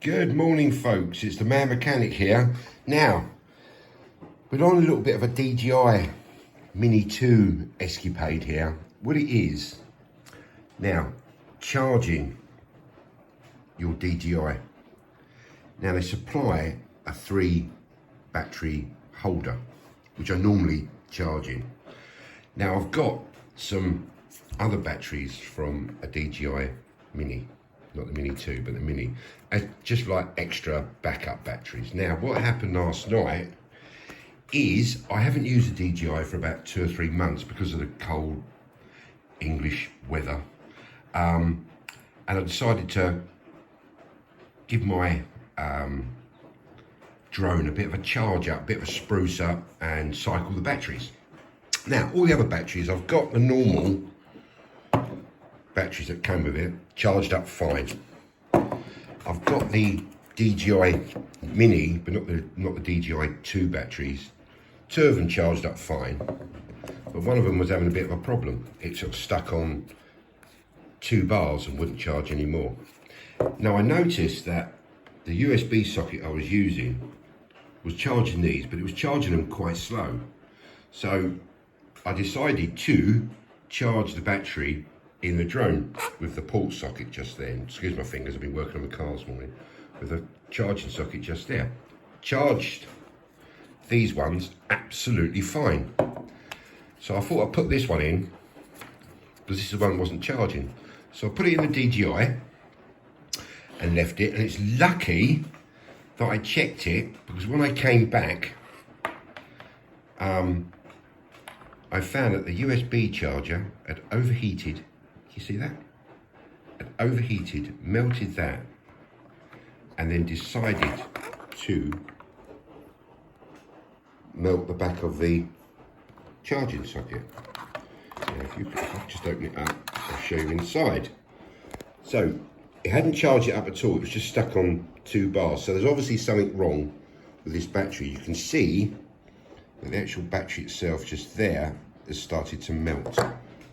Good morning, folks. It's the Man Mechanic here. Now, we're on a little bit of a DJI Mini 2 escapade here. What it is, now, charging your DJI. Now, they supply a 3 battery holder, which I normally charge in. Now, I've got some other batteries from a DJI Mini. Not the Mini 2, but the Mini, as just like extra backup batteries. Now, what happened last night is I haven't used a DJI for about 2 or 3 months because of the cold English weather. And I decided to give my drone a bit of a charge up, a bit of a spruce up, and cycle the batteries. Now, all the other batteries, I've got the normal batteries that came with it, charged up fine. I've got the DJI Mini, but not the DJI 2 batteries. 2 of them charged up fine, but one of them was having a bit of a problem. It sort of stuck on 2 bars and wouldn't charge anymore. Now I noticed that the USB socket I was using was charging these, but it was charging them quite slow. So I decided to charge the battery in the drone with the port socket just there. Excuse my fingers, I've been working on the car this morning. With the charging socket just there. Charged these ones absolutely fine. So I thought I'd put this one in, because this is the one that wasn't charging. So I put it in the DJI and left it, and it's lucky that I checked it, because when I came back, I found that the USB charger had overheated. You see that? It overheated, melted that, and then decided to melt the back of the charging socket. Now, if I just open it up, I'll show you inside. So it hadn't charged it up at all. It was just stuck on 2 bars. So there's obviously something wrong with this battery. You can see that the actual battery itself just there has started to melt,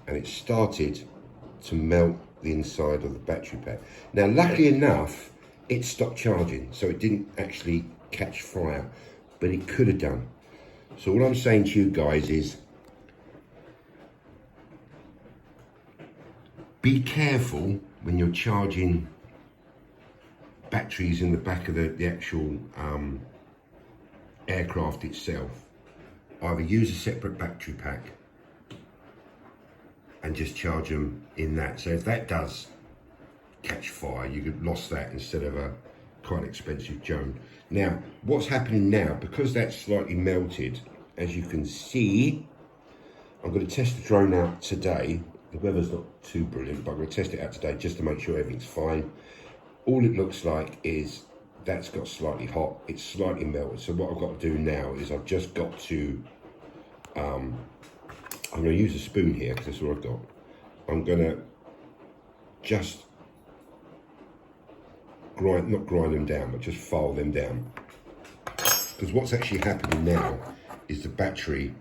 and it started to melt the inside of the battery pack. Now, luckily enough, it stopped charging, so it didn't actually catch fire, but it could have done. So what I'm saying to you guys is, be careful when you're charging batteries in the back of the actual aircraft itself. Either use a separate battery pack and just charge them in that. So if that does catch fire, you could lost that instead of a quite expensive drone. Now, what's happening now, because that's slightly melted, as you can see, I'm going to test the drone out today. The weather's not too brilliant, but I'm going to test it out today just to make sure everything's fine. All it looks like is that's got slightly hot, it's slightly melted. So what I've got to do now is I've just got to, I'm going to use a spoon here because that's what I've got. I'm going to just not grind them down, but just file them down. Because what's actually happening now is the battery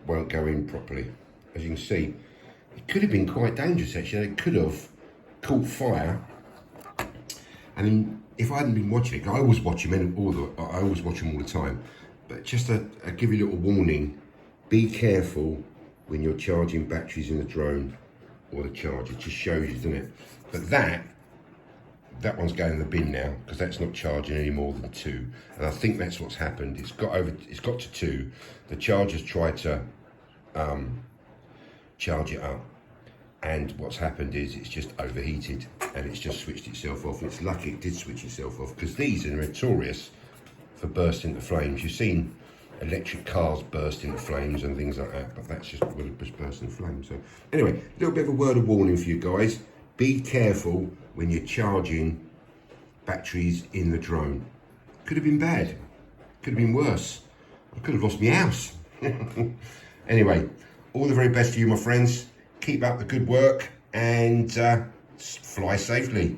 won't go in properly. As you can see, it could have been quite dangerous actually. It could have caught fire. And then if I hadn't been watching it, I always watch them all the time. But just to give you a little warning, be careful when you're charging batteries in the drone or the charger. It just shows you, doesn't it? But that one's going in the bin now, because that's not charging any more than 2. And I think that's what's happened. It's got to 2. The charger's tried to charge it up, and what's happened is it's just overheated and it's just switched itself off. And it's lucky it did switch itself off, because these are notorious for bursting into flames. You've seen electric cars burst into flames and things like that, but that's just what it just burst into flames. So anyway, a little bit of a word of warning for you guys. Be careful when you're charging batteries in the drone. Could have been bad, could have been worse. I could have lost my house. Anyway, all the very best to you, my friends. Keep up the good work and fly safely.